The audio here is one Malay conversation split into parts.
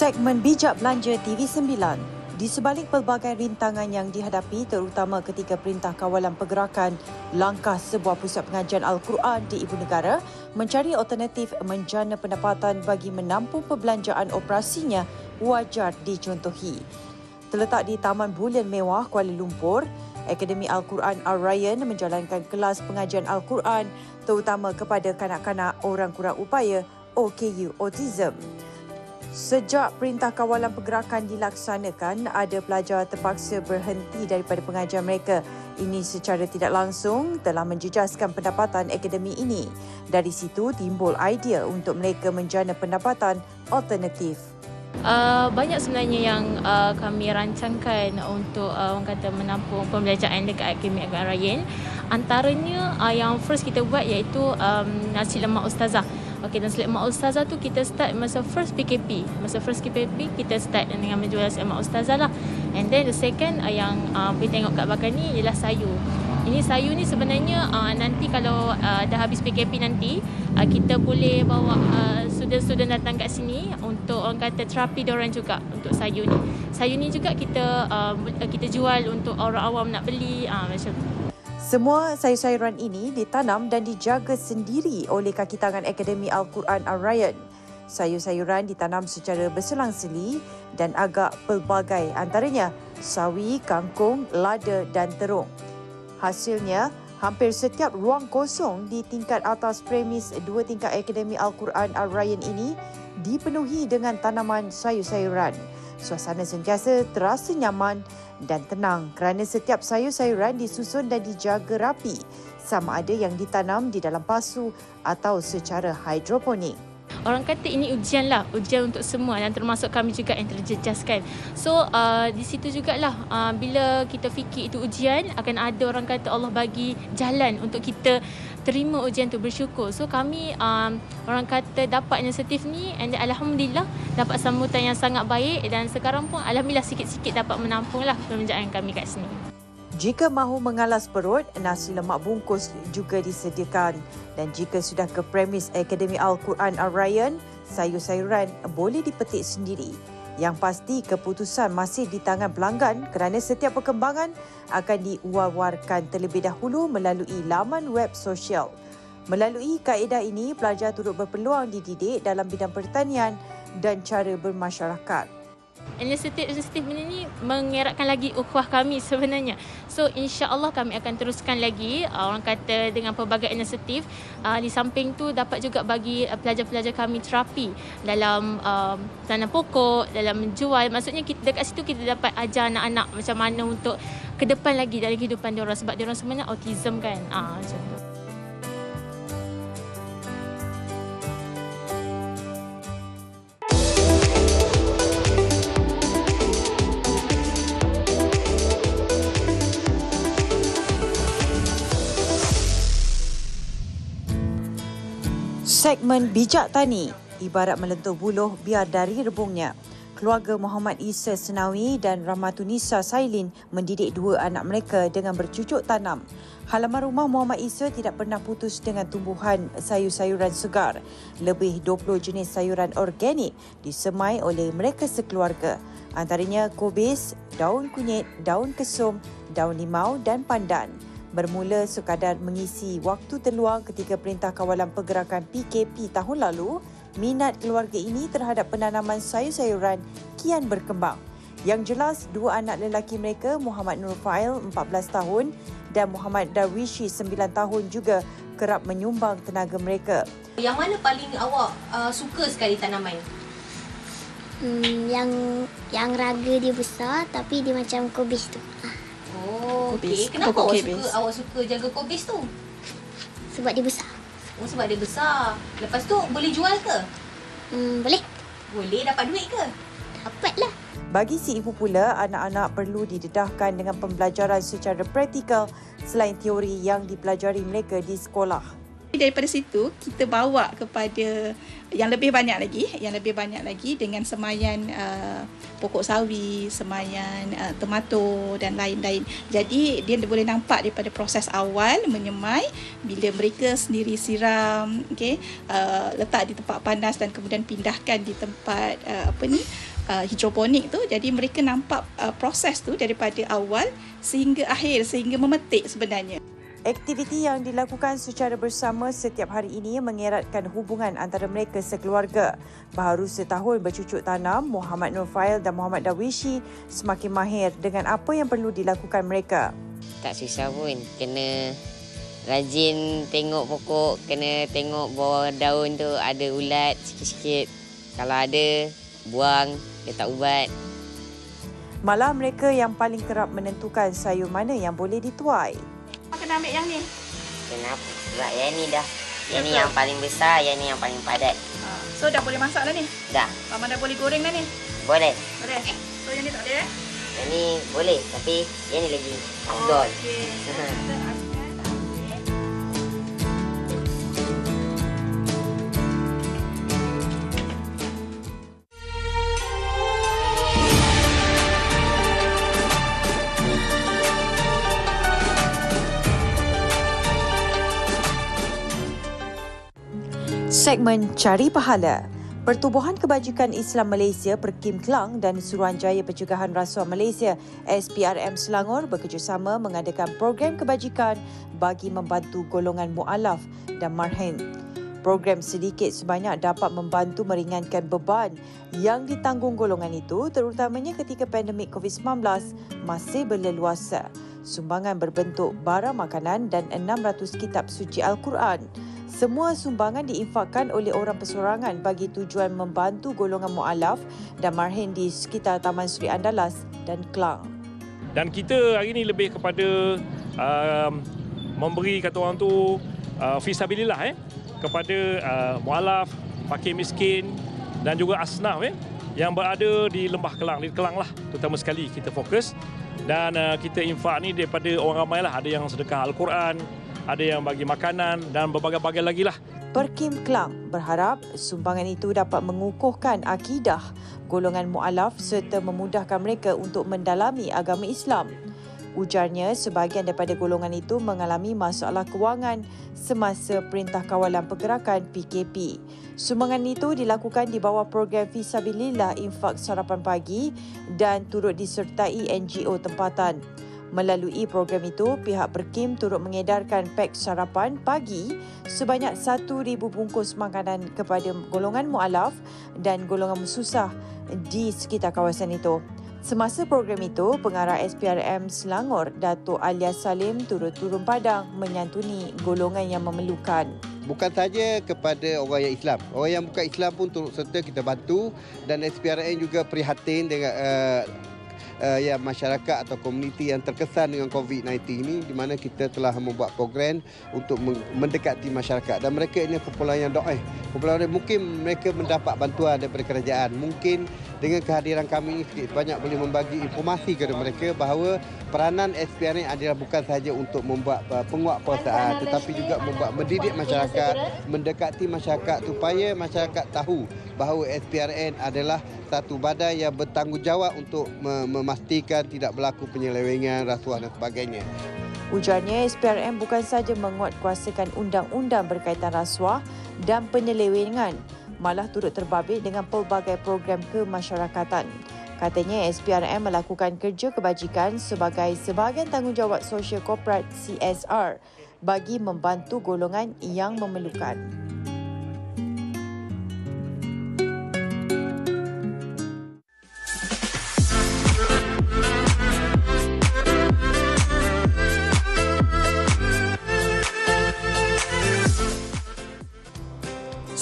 Segmen Bijak Belanja TV9. Di sebalik pelbagai rintangan yang dihadapi terutama ketika Perintah Kawalan Pergerakan langkah sebuah pusat pengajian Al-Quran di ibu negara mencari alternatif menjana pendapatan bagi menampung perbelanjaan operasinya wajar dicontohi. Terletak di Taman Bulan Mewah, Kuala Lumpur, Akademi Al-Quran Al-Rayyan menjalankan kelas pengajian Al-Quran terutama kepada kanak-kanak orang kurang upaya OKU Autism. Sejak Perintah Kawalan Pergerakan dilaksanakan, ada pelajar terpaksa berhenti daripada pengajian mereka. Ini secara tidak langsung telah menjejaskan pendapatan akademi ini. Dari situ timbul idea untuk mereka menjana pendapatan alternatif. Banyak sebenarnya yang kami rancangkan untuk orang kata menampung pembelajaran dekat Akademi Al-Rayyan. Antaranya yang first kita buat iaitu nasi lemak ustazah. Okey, nasi lemak ustazah tu kita start masa first PKP. Masa first PKP kita start dengan menjual nasi lemak ustazah lah. And then the second yang boleh tengok kat belakang ni ialah sayur. Ini sayur ni sebenarnya nanti kalau dah habis PKP nanti kita boleh bawa student-student datang kat sini untuk orang kata terapi diorang juga untuk sayur ni. Sayur ni juga kita jual untuk orang awam nak beli macam tu. Semua sayur-sayuran ini ditanam dan dijaga sendiri oleh kaki tangan Akademi Al-Quran Al-Rayyan. Sayur-sayuran ditanam secara berselang-seli dan agak pelbagai, antaranya sawi, kangkung, lada dan terung. Hasilnya, hampir setiap ruang kosong di tingkat atas premis 2 tingkat Akademi Al-Quran Al-Rayyan ini dipenuhi dengan tanaman sayur-sayuran. Suasana sentiasa terasa nyaman dan tenang kerana setiap sayur-sayuran disusun dan dijaga rapi, sama ada yang ditanam di dalam pasu atau secara hidroponik. Orang kata ini ujian lah, ujian untuk semua dan termasuk kami juga yang terjejaskan. So di situ jugalah bila kita fikir itu ujian, akan ada orang kata Allah bagi jalan untuk kita terima ujian tu, bersyukur. So kami orang kata dapat inisiatif ni and alhamdulillah dapat sambutan yang sangat baik dan sekarang pun alhamdulillah sikit-sikit dapat menampung lah pembelajaran kami kat sini. Jika mahu mengalas perut, nasi lemak bungkus juga disediakan. Dan jika sudah ke premis Akademi Al-Quran Al-Rayyan, sayur-sayuran boleh dipetik sendiri. Yang pasti keputusan masih di tangan pelanggan kerana setiap perkembangan akan diwar-warkan terlebih dahulu melalui laman web sosial. Melalui kaedah ini, pelajar turut berpeluang dididik dalam bidang pertanian dan cara bermasyarakat. Inisiatif ini mengeratkan lagi ukhuwah kami sebenarnya. So insya-Allah kami akan teruskan lagi orang kata dengan pelbagai inisiatif. Di samping tu dapat juga bagi pelajar-pelajar kami terapi dalam tanam pokok, dalam menjual. Maksudnya dekat situ kita dapat ajar anak-anak macam mana untuk ke depan lagi dalam kehidupan diorang sebab diorang sebenarnya autism kan. Macam tu. Segmen Bijak Tani, ibarat melentur buluh biar dari rebungnya. Keluarga Muhammad Isa Senawi dan Rahmatunisa Sailin mendidik 2 anak mereka dengan bercucuk tanam. Halaman rumah Muhammad Isa tidak pernah putus dengan tumbuhan sayur-sayuran segar. Lebih 20 jenis sayuran organik disemai oleh mereka sekeluarga. Antaranya kobis, daun kunyit, daun kesum, daun limau dan pandan. Bermula sekadar mengisi waktu terluang ketika Perintah Kawalan Pergerakan PKP tahun lalu, minat keluarga ini terhadap penanaman sayur-sayuran kian berkembang. Yang jelas, 2 anak lelaki mereka, Muhammad Nur Fail, 14 tahun dan Muhammad Darwishi, 9 tahun juga kerap menyumbang tenaga mereka. Yang mana paling awak suka sekali tanaman? Yang raga dia besar tapi dia macam kobis tu. Oh, okey. Kenapa awak suka jaga kobis tu? Sebab dia besar. Oh, sebab dia besar. Lepas tu boleh jual ke? Boleh. Boleh dapat duit ke? Dapatlah. Bagi si ibu pula, anak-anak perlu didedahkan dengan pembelajaran secara praktikal selain teori yang dipelajari mereka di sekolah. Daripada situ kita bawa kepada yang lebih banyak lagi dengan semaian pokok sawi, semaian tomato dan lain-lain. Jadi dia boleh nampak daripada proses awal menyemai, bila mereka sendiri siram, letak di tempat panas dan kemudian pindahkan di tempat hidroponik tu, jadi mereka nampak proses tu daripada awal sehingga akhir, sehingga memetik sebenarnya. Aktiviti yang dilakukan secara bersama setiap hari ini mengeratkan hubungan antara mereka sekeluarga. Baharu setahun bercucuk tanam, Muhammad Nur Fail dan Muhammad Darwishi semakin mahir dengan apa yang perlu dilakukan mereka. Tak susah pun, kena rajin tengok pokok, kena tengok bawah daun tu ada ulat sikit-sikit. Kalau ada, buang, letak ubat. Malah mereka yang paling kerap menentukan sayur mana yang boleh dituai. Kena ambil yang ni. Kenapa? Sebab yang ni dah. Yang ni yang paling besar, yang ni yang paling padat. So dah boleh masak dah ni? Dah. Mama dah boleh goreng dah ni? Boleh. Boleh. So yang ni tak boleh Yang ni boleh, tapi yang ni lagi afdal. Okey. Segmen Cari Pahala. Pertubuhan Kebajikan Islam Malaysia Perkim Klang dan Suruhanjaya Pencegahan Rasuah Malaysia SPRM Selangor bekerjasama mengadakan program kebajikan bagi membantu golongan mualaf dan marhin. Program sedikit sebanyak dapat membantu meringankan beban yang ditanggung golongan itu terutamanya ketika pandemik COVID-19 masih berleluasa. Sumbangan berbentuk barang makanan dan 600 kitab suci Al-Quran. Semua sumbangan diinfakkan oleh orang persorangan bagi tujuan membantu golongan mualaf dan marhin di sekitar Taman Sri Andalas dan Klang. Dan kita hari ini lebih kepada memberi kata orang tu fisabilillah kepada mualaf, fakir miskin dan juga asnaf yang berada di Lembah Kelang, di Kelang lah terutama sekali kita fokus. Dan kita infak ni daripada orang ramai lah, ada yang sedekah Al-Quran, ada yang bagi makanan dan berbagai-bagai lagi lah. Perkim Klang berharap sumbangan itu dapat mengukuhkan akidah golongan mualaf serta memudahkan mereka untuk mendalami agama Islam. Ujarnya, sebahagian daripada golongan itu mengalami masalah kewangan semasa Perintah Kawalan Pergerakan PKP. Sumbangan itu dilakukan di bawah program Fisabilillah Infak Sarapan Pagi dan turut disertai NGO tempatan. Melalui program itu, pihak Perkim turut mengedarkan pek sarapan pagi sebanyak 1,000 bungkus makanan kepada golongan mualaf dan golongan susah di sekitar kawasan itu. Semasa program itu, Pengarah SPRM Selangor, Datuk Alia Salim turut turun padang menyantuni golongan yang memerlukan. Bukan saja kepada orang yang Islam, orang yang bukan Islam pun turut serta kita bantu dan SPRM juga prihatin dengan ya masyarakat atau komuniti yang terkesan dengan COVID-19 ini, di mana kita telah membuat program untuk mendekati masyarakat dan mereka ini kumpulan yang do'if. Kumpulan mungkin mereka mendapat bantuan daripada kerajaan. Mungkin dengan kehadiran kami ini sedikit banyak boleh membagi informasi kepada mereka bahawa peranan SPRM adalah bukan sahaja untuk membuat penguatkuasaan tetapi juga membuat mendidik masyarakat, mendekati masyarakat supaya masyarakat tahu bahawa SPRM adalah satu badan yang bertanggungjawab untuk memastikan tidak berlaku penyelewengan, rasuah dan sebagainya. Ujarnya, SPRM bukan sahaja menguatkuasakan undang-undang berkaitan rasuah dan penyelewengan, malah turut terbabit dengan pelbagai program kemasyarakatan. Katanya, SPRM melakukan kerja kebajikan sebagai sebahagian tanggungjawab sosial korporat CSR bagi membantu golongan yang memerlukan.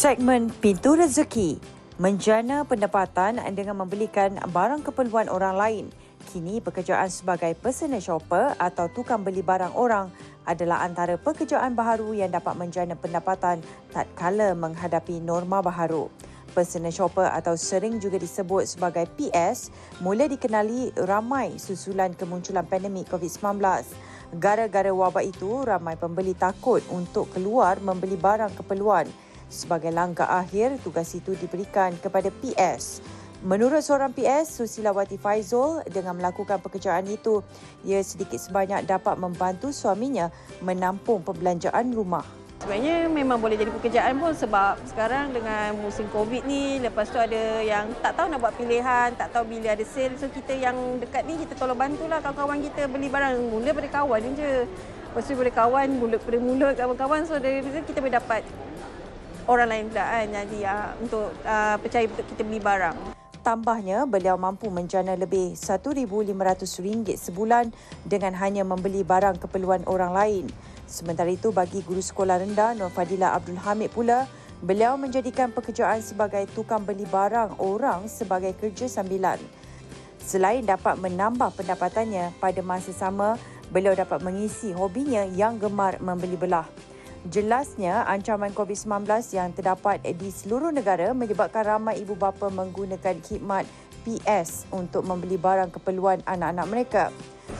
Segmen Pintu Rezeki, menjana pendapatan dengan membelikan barang keperluan orang lain. Kini pekerjaan sebagai personal shopper atau tukang beli barang orang adalah antara pekerjaan baharu yang dapat menjana pendapatan tatkala menghadapi norma baharu. Personal shopper atau sering juga disebut sebagai PS mula dikenali ramai susulan kemunculan pandemik COVID-19. Gara-gara wabak itu, ramai pembeli takut untuk keluar membeli barang keperluan. Sebagai langkah akhir, tugas itu diberikan kepada PS. Menurut seorang PS, Susilawati Faizul, dengan melakukan pekerjaan itu, ia sedikit sebanyak dapat membantu suaminya menampung perbelanjaan rumah. Sebenarnya memang boleh jadi pekerjaan pun sebab sekarang dengan musim COVID ni, lepas tu ada yang tak tahu nak buat pilihan, tak tahu bila ada sale. So kita yang dekat ni kita tolong bantulah kawan-kawan kita beli barang mula pada kawan je. Lepas tu pada kawan, mulut pada mulut kawan-kawan. So dari situ kita boleh dapat orang lain pula kan. Jadi untuk percaya untuk kita beli barang. Tambahnya, beliau mampu menjana lebih RM1,500 sebulan dengan hanya membeli barang keperluan orang lain. Sementara itu, bagi guru sekolah rendah Nur Fadila Abdul Hamid pula, beliau menjadikan pekerjaan sebagai tukang beli barang orang sebagai kerja sambilan. Selain dapat menambah pendapatannya, pada masa sama, beliau dapat mengisi hobinya yang gemar membeli belah. Jelasnya, ancaman COVID-19 yang terdapat di seluruh negara menyebabkan ramai ibu bapa menggunakan khidmat PS untuk membeli barang keperluan anak-anak mereka.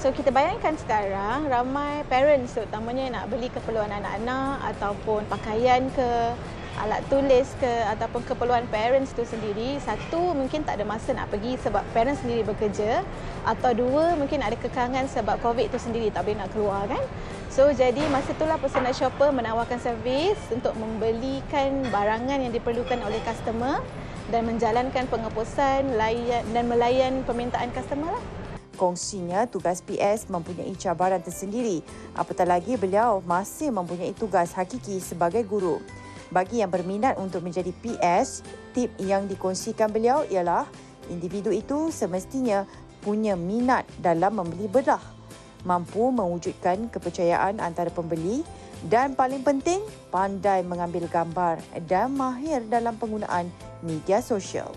So kita bayangkan sekarang ramai parents terutamanya nak beli keperluan anak-anak ataupun pakaian ke, alat tulis ke ataupun keperluan parents tu sendiri. Satu, mungkin tak ada masa nak pergi sebab parents sendiri bekerja, atau dua, mungkin ada kekangan sebab COVID tu sendiri tak boleh nak keluar kan. So jadi masa itulah personal shopper menawarkan servis untuk membelikan barangan yang diperlukan oleh customer dan menjalankan pengepusan dan melayan permintaan customer lah. Kongsinya, tugas PS mempunyai cabaran tersendiri. Apatah lagi beliau masih mempunyai tugas hakiki sebagai guru. Bagi yang berminat untuk menjadi PS, tip yang dikongsikan beliau ialah individu itu semestinya punya minat dalam membeli belah, mampu mewujudkan kepercayaan antara pembeli dan paling penting, pandai mengambil gambar dan mahir dalam penggunaan media sosial.